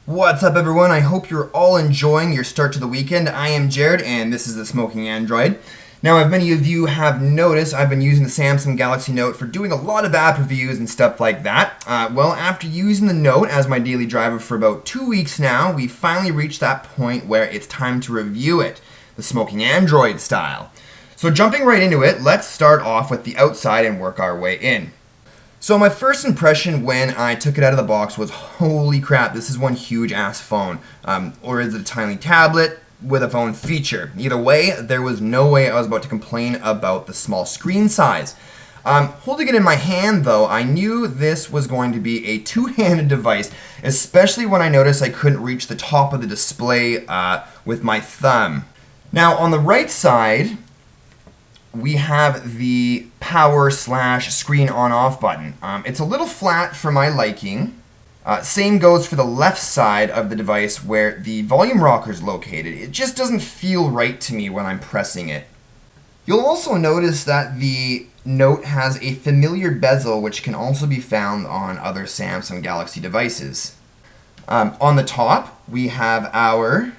What's up, everyone? I hope you're all enjoying your start to the weekend. I am Jared, and this is the Smoking Android. Now, as many of you have noticed, I've been using the Samsung Galaxy Note for doing a lot of app reviews and stuff like that. Well, after using the Note as my daily driver for about 2 weeks now, we finally reached that point where it's time to review it, the Smoking Android style. So jumping right into it, let's start off with the outside and work our way in. So my first impression when I took it out of the box was, holy crap, this is one huge ass phone. Or is it a tiny tablet with a phone feature? Either way, there was no way I was about to complain about the small screen size. Holding it in my hand though, I knew this was going to be a two-handed device, especially when I noticed I couldn't reach the top of the display with my thumb. Now on the right side, we have the power/screen on-off button. It's a little flat for my liking. Same goes for the left side of the device where the volume rocker is located. It just doesn't feel right to me when I'm pressing it. You'll also notice that the Note has a familiar bezel which can also be found on other Samsung Galaxy devices. On the top, we have our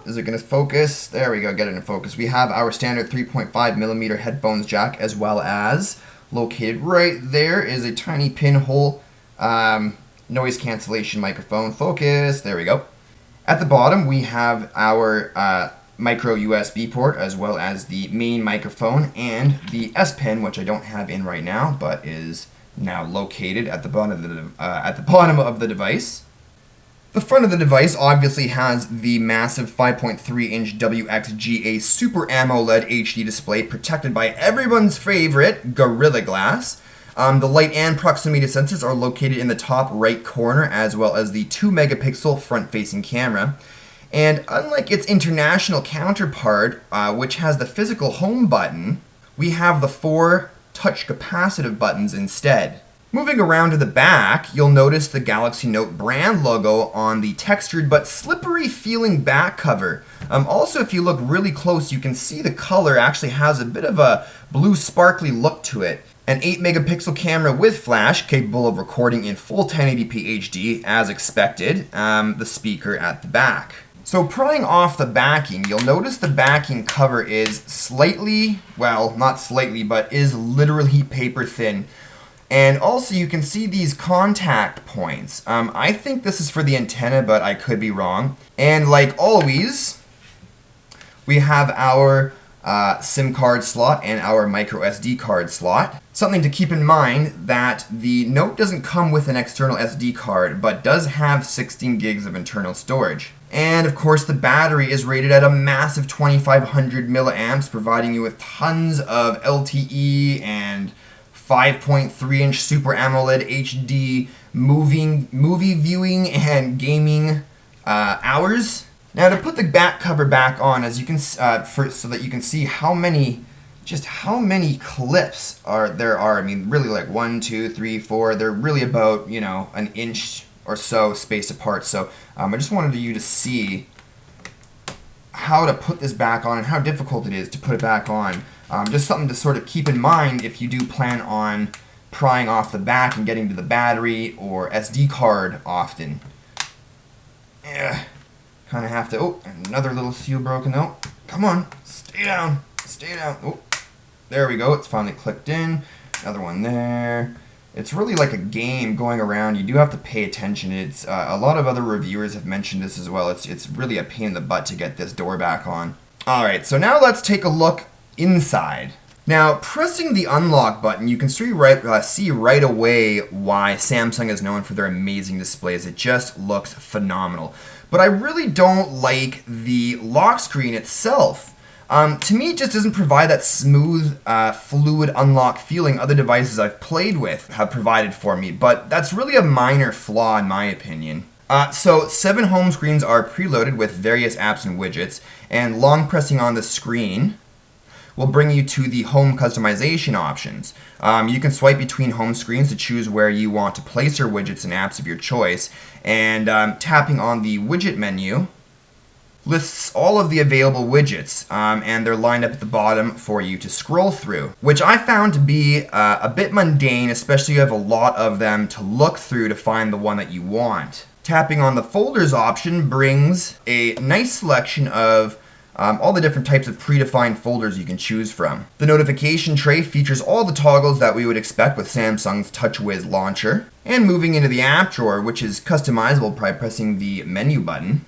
is it going to focus? There we go, get it in focus. We have our standard 3.5mm headphones jack, as well as located right there is a tiny pinhole noise cancellation microphone. Focus, there we go. At the bottom we have our micro USB port, as well as the main microphone and the S Pen, which I don't have in right now, but is now located at the bottom of the device. The front of the device obviously has the massive 5.3-inch WXGA Super AMOLED HD display protected by everyone's favorite Gorilla Glass. The light and proximity sensors are located in the top right corner, as well as the 2-megapixel front-facing camera. And unlike its international counterpart, which has the physical home button, we have the 4 touch capacitive buttons instead. Moving around to the back, you'll notice the Galaxy Note brand logo on the textured but slippery feeling back cover. Also, if you look really close, you can see the color actually has a bit of a blue sparkly look to it. An 8-megapixel camera with flash, capable of recording in full 1080p HD, as expected. The speaker at the back. So prying off the backing, you'll notice the backing cover is slightly, well, not slightly, but is literally paper thin. And also you can see these contact points. I think this is for the antenna, but I could be wrong. And like always, we have our SIM card slot and our micro SD card slot. Something to keep in mind that the Note doesn't come with an external SD card, but does have 16 gigs of internal storage. And of course the battery is rated at a massive 2500 milliamps, providing you with tons of LTE and 5.3-inch Super AMOLED HD movie viewing and gaming hours. Now to put the back cover back on, as you can so that you can see how many clips there are. I mean, really like 1, 2, 3, 4. They're really about, you know, an inch or so spaced apart. So I just wanted you to see how to put this back on and how difficult it is to put it back on. Just something to sort of keep in mind if you do plan on prying off the back and getting to the battery or SD card often. Kind of have to, oh, another little seal broken though. Come on, stay down, stay down. Oh, there we go, it's finally clicked in. Another one there. It's really like a game going around. You do have to pay attention. It's a lot of other reviewers have mentioned this as well. It's really a pain in the butt to get this door back on. Alright, so now let's take a look inside. Now, pressing the unlock button, you can see right away why Samsung is known for their amazing displays. It just looks phenomenal. But I really don't like the lock screen itself. To me, it just doesn't provide that smooth, fluid unlock feeling other devices I've played with have provided for me, but that's really a minor flaw in my opinion. So 7 home screens are preloaded with various apps and widgets, and long pressing on the screen will bring you to the home customization options. You can swipe between home screens to choose where you want to place your widgets and apps of your choice, and tapping on the widget menu lists all of the available widgets, and they're lined up at the bottom for you to scroll through, which I found to be a bit mundane, especially if you have a lot of them to look through to find the one that you want. Tapping on the folders option brings a nice selection of all the different types of predefined folders you can choose from. The notification tray features all the toggles that we would expect with Samsung's TouchWiz launcher. And moving into the app drawer, which is customizable by pressing the menu button,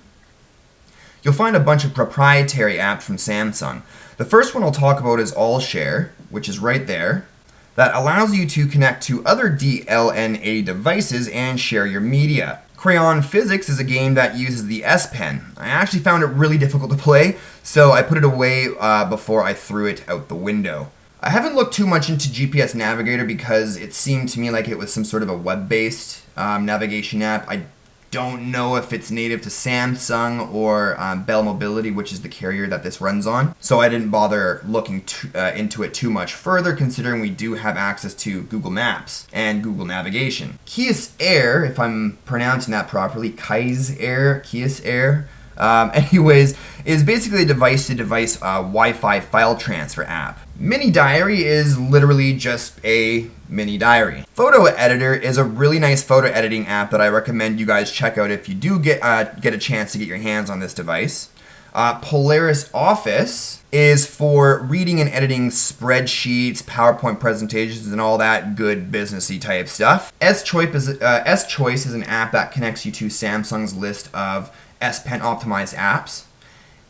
you'll find a bunch of proprietary apps from Samsung. The first one I'll talk about is AllShare, which is right there. That allows you to connect to other DLNA devices and share your media. Crayon Physics is a game that uses the S Pen. I actually found it really difficult to play, so I put it away before I threw it out the window. I haven't looked too much into GPS Navigator because it seemed to me like it was some sort of a web-based navigation app. I don't know if it's native to Samsung or Bell Mobility, which is the carrier that this runs on. So I didn't bother looking into it too much further, considering we do have access to Google Maps and Google Navigation. Kies Air, if I'm pronouncing that properly, Kies Air, anyways, is basically a device-to-device Wi-Fi file transfer app. Mini Diary is literally just a mini diary. Photo Editor is a really nice photo editing app that I recommend you guys check out if you do get a chance to get your hands on this device. Polaris Office is for reading and editing spreadsheets, PowerPoint presentations, and all that good businessy type stuff. S-Choice is an app that connects you to Samsung's list of S Pen optimized apps.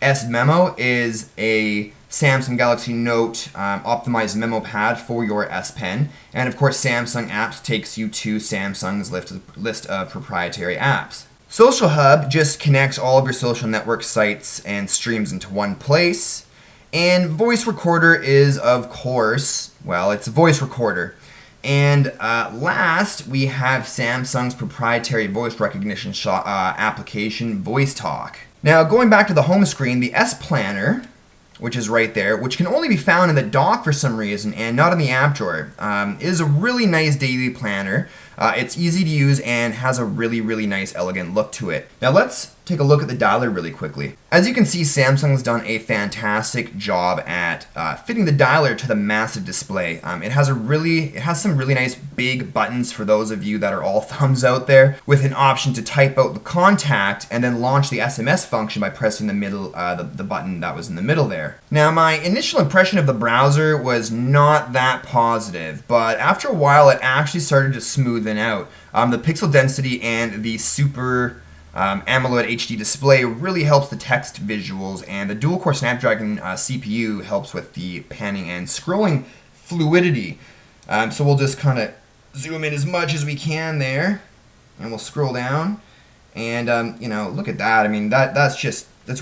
S-Memo is a Samsung Galaxy Note optimized memo pad for your S Pen. And of course, Samsung Apps takes you to Samsung's list of proprietary apps. Social Hub just connects all of your social network sites and streams into one place. And Voice Recorder is, of course, well, it's a voice recorder. And last, we have Samsung's proprietary voice recognition application, VoiceTalk. Now, going back to the home screen, the S Planner, which is right there, which can only be found in the dock for some reason and not in the app drawer, is a really nice daily planner. It's easy to use and has a really, really nice, elegant look to it. Now let's take a look at the dialer really quickly. As you can see, Samsung's done a fantastic job at fitting the dialer to the massive display. It has some really nice big buttons for those of you that are all thumbs out there, with an option to type out the contact and then launch the SMS function by pressing the middle, the button that was in the middle there. Now, my initial impression of the browser was not that positive, but after a while it actually started to smoothen out. The pixel density and the super AMOLED HD display really helps the text visuals, and the dual-core Snapdragon CPU helps with the panning and scrolling fluidity. So we'll just kind of zoom in as much as we can there, and we'll scroll down, and you know, look at that. I mean, that's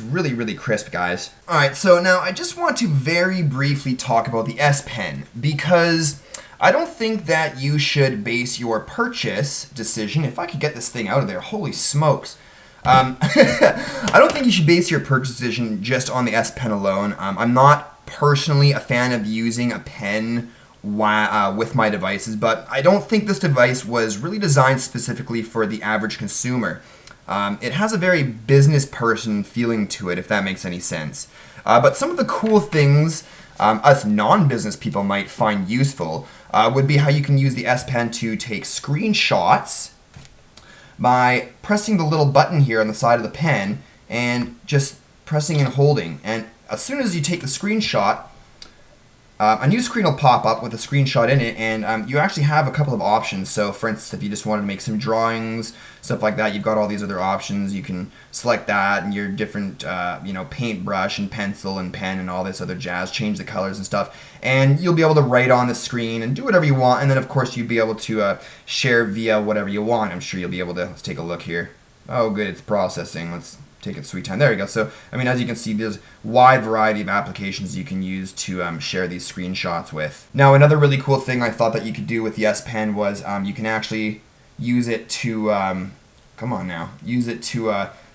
really, really crisp, guys. Alright, so now I just want to very briefly talk about the S Pen, because I don't think that you should base your purchase decision, if I could get this thing out of there, holy smokes. I don't think you should base your purchase decision just on the S Pen alone. I'm not personally a fan of using a pen with my devices, but I don't think this device was really designed specifically for the average consumer. It has a very business person feeling to it, if that makes any sense. But some of the cool things us non-business people might find useful would be how you can use the S Pen to take screenshots by pressing the little button here on the side of the pen and just pressing and holding. And as soon as you take the screenshot, a new screen will pop up with a screenshot in it, and you actually have a couple of options. So for instance, if you just wanted to make some drawings, stuff like that, you've got all these other options. You can select that and your different, paintbrush and pencil and pen and all this other jazz, change the colors and stuff. And you'll be able to write on the screen and do whatever you want. And then of course you'd be able to share via whatever you want. I'm sure you'll be able to, let's take a look here. Oh good, it's processing. Let's take its sweet time. There you go. So, I mean, as you can see, there's a wide variety of applications you can use to share these screenshots with. Now, another really cool thing I thought that you could do with the S Pen was you can actually use it to,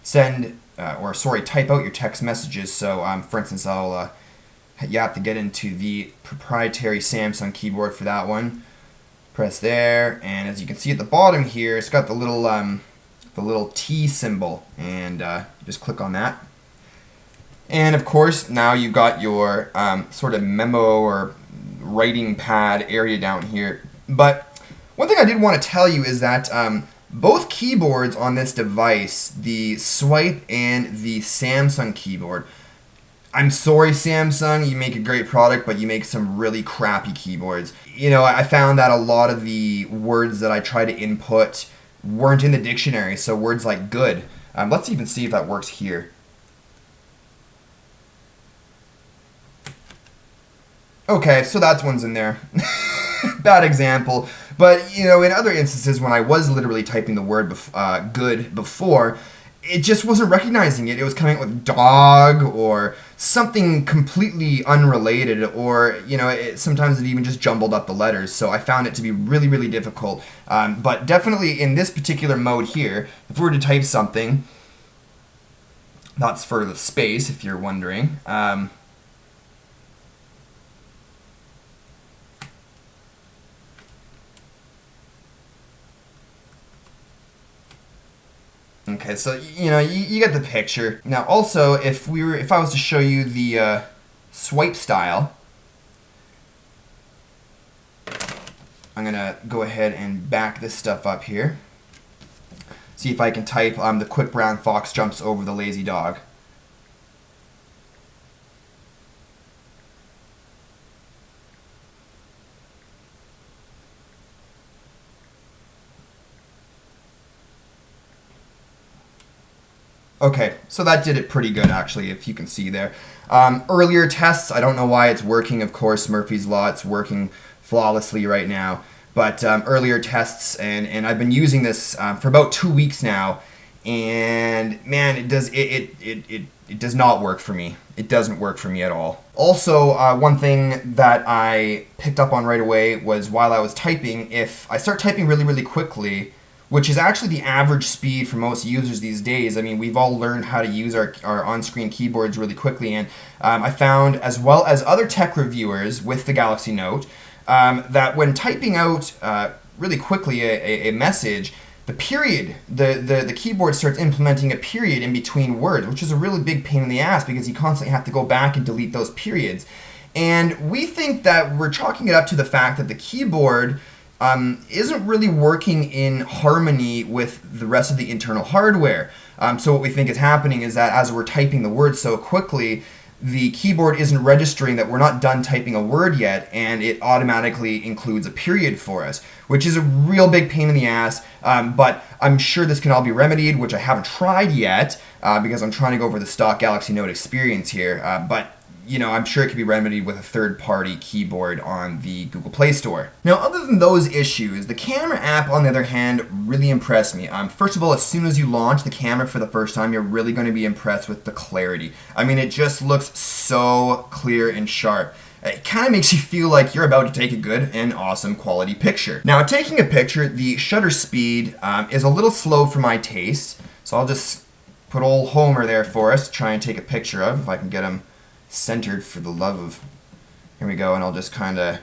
send, type out your text messages. So, for instance, you have to get into the proprietary Samsung keyboard for that one. Press there, and as you can see at the bottom here, it's got the little T symbol, and just click on that. And of course, now you've got your sort of memo or writing pad area down here. But one thing I did want to tell you is that Both keyboards on this device, the Swype and the Samsung keyboard, I'm sorry, Samsung, you make a great product, but you make some really crappy keyboards. You know, I found that a lot of the words that I try to input weren't in the dictionary, so words like good. Let's even see if that works here. Okay, so that one's in there. Bad example. But, you know, in other instances when I was literally typing the word good before, it just wasn't recognizing it. It was coming up with dog or something completely unrelated, or, you know, sometimes it even just jumbled up the letters. So I found it to be really, really difficult. But definitely in this particular mode here, if we were to type something, that's for the space, if you're wondering. Okay, so you know you get the picture. Now, also, if I was to show you the Swype style, I'm gonna go ahead and back this stuff up here. See if I can type the quick brown fox jumps over the lazy dog. Okay, so that did it pretty good, actually, if you can see there. Earlier tests, I don't know why it's working. Of course, Murphy's Law, it's working flawlessly right now. But earlier tests, and I've been using this for about 2 weeks now, and man, it does not work for me. It doesn't work for me at all. Also, one thing that I picked up on right away was while I was typing, if I start typing really, really quickly, which is actually the average speed for most users these days. I mean, we've all learned how to use our on-screen keyboards really quickly, and I found, as well as other tech reviewers with the Galaxy Note, that when typing out really quickly a message, the period, the keyboard starts implementing a period in between words, which is a really big pain in the ass because you constantly have to go back and delete those periods. And we think that we're chalking it up to the fact that the keyboard isn't really working in harmony with the rest of the internal hardware. So what we think is happening is that as we're typing the word so quickly, the keyboard isn't registering that we're not done typing a word yet, and it automatically includes a period for us, which is a real big pain in the ass. But I'm sure this can all be remedied, which I haven't tried yet because I'm trying to go over the stock Galaxy Note experience here. But you know, I'm sure it could be remedied with a third-party keyboard on the Google Play Store. Now, other than those issues, the camera app, on the other hand, really impressed me. First of all, as soon as you launch the camera for the first time, you're really going to be impressed with the clarity. I mean, it just looks so clear and sharp. It kind of makes you feel like you're about to take a good and awesome quality picture. Now, taking a picture, the shutter speed is a little slow for my taste, so I'll just put old Homer there for us to try and take a picture of, if I can get him centered for the love of. Here we go, and I'll just kind of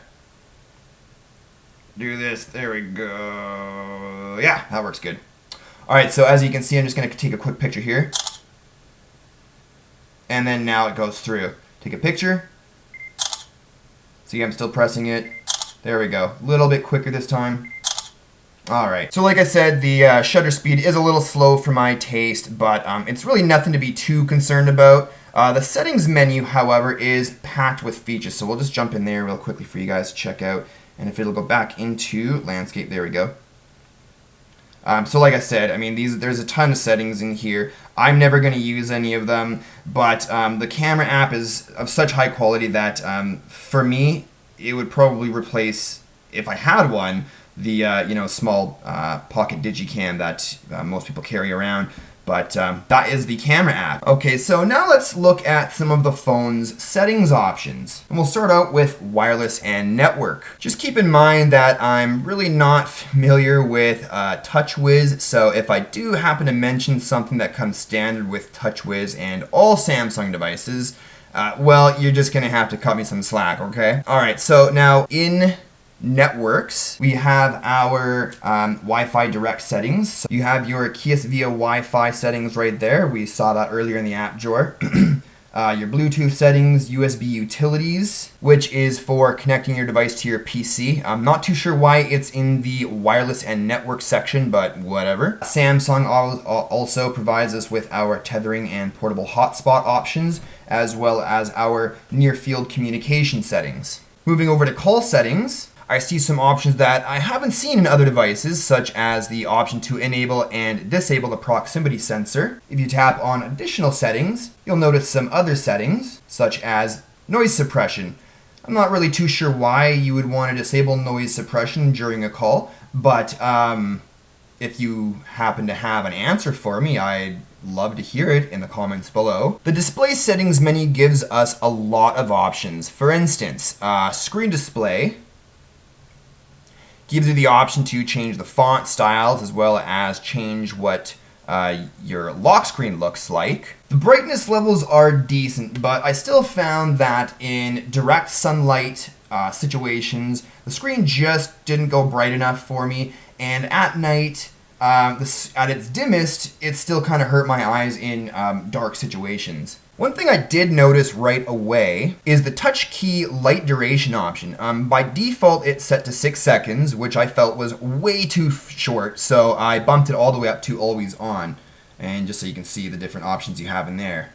do this. There we go. Yeah, that works good. Alright, so as you can see, I'm just going to take a quick picture here. And then now it goes through. Take a picture. See, I'm still pressing it. There we go. A little bit quicker this time. Alright, so like I said, the shutter speed is a little slow for my taste, but it's really nothing to be too concerned about. The settings menu, however, is packed with features, so we'll just jump in there real quickly for you guys to check out, and if it'll go back into landscape, there we go. So like I said, I mean, there's a ton of settings in here. I'm never going to use any of them, but the camera app is of such high quality that for me, it would probably replace, if I had one, the you know, small pocket digicam that most people carry around. But that is the camera app. Okay, so now let's look at some of the phone's settings options. And we'll start out with wireless and network. Just keep in mind that I'm really not familiar with TouchWiz, so if I do happen to mention something that comes standard with TouchWiz and all Samsung devices, well, you're just gonna have to cut me some slack, okay? Alright, so now in networks, we have our Wi-Fi direct settings. So you have your Kiss via Wi-Fi settings right there. We saw that earlier in the app drawer. Your Bluetooth settings, USB utilities, which is for connecting your device to your PC. I'm not too sure why it's in the wireless and network section, but whatever. Samsung also provides us with our tethering and portable hotspot options, as well as our near-field communication settings. Moving over to call settings, I see some options that I haven't seen in other devices, such as the option to enable and disable the proximity sensor. If you tap on additional settings, you'll notice some other settings, such as noise suppression. I'm not really too sure why you would want to disable noise suppression during a call, but if you happen to have an answer for me, I'd love to hear it in the comments below. The display settings menu gives us a lot of options. For instance, screen display gives you the option to change the font styles as well as change what your lock screen looks like. The brightness levels are decent, but I still found that in direct sunlight situations, the screen just didn't go bright enough for me, and at night, at its dimmest, it still kind of hurt my eyes in dark situations. One thing I did notice right away is the touch key light duration option. By default, it's set to 6 seconds, which I felt was way too short, so I bumped it all the way up to always on, and just so you can see the different options you have in there.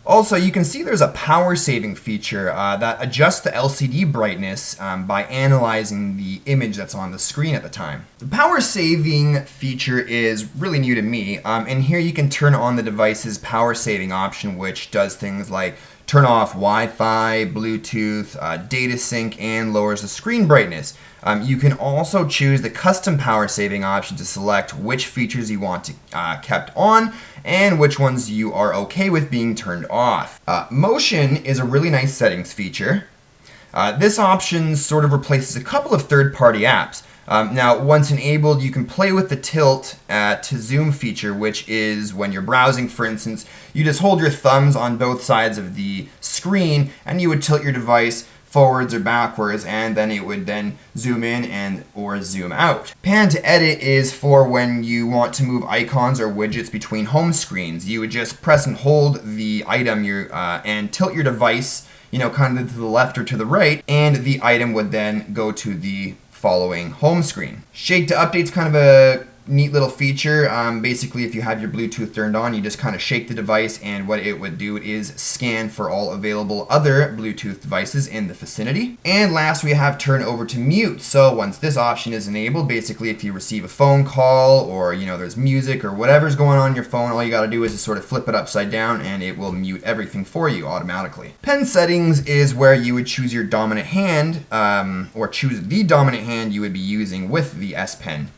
Also, you can see there's a power saving feature that adjusts the LCD brightness by analyzing the image that's on the screen at the time. The power saving feature is really new to me, and here you can turn on the device's power saving option, which does things like turn off Wi-Fi, Bluetooth, data sync, and lowers the screen brightness. You can also choose the custom power saving option to select which features you want to kept on and which ones you are okay with being turned off. Motion is a really nice settings feature. This option sort of replaces a couple of third-party apps. Now, once enabled, you can play with the tilt to zoom feature, which is when you're browsing, for instance, you just hold your thumbs on both sides of the screen and you would tilt your device forwards or backwards, and then it would then zoom in and or zoom out. Pan to edit is for when you want to move icons or widgets between home screens. You would just press and hold the item and tilt your device, kind of to the left or to the right, and the item would then go to the following home screen. Shake to update's kind of a neat little feature. Basically, if you have your Bluetooth turned on, you just kind of shake the device, and what it would do is scan for all available other Bluetooth devices in the vicinity. And last, we have turn over to mute. So once this option is enabled, basically if you receive a phone call or there's music or whatever's going on your phone, all you got to do is just sort of flip it upside down and it will mute everything for you automatically. Pen settings is where you would choose your dominant hand or choose the dominant hand you would be using with the S Pen.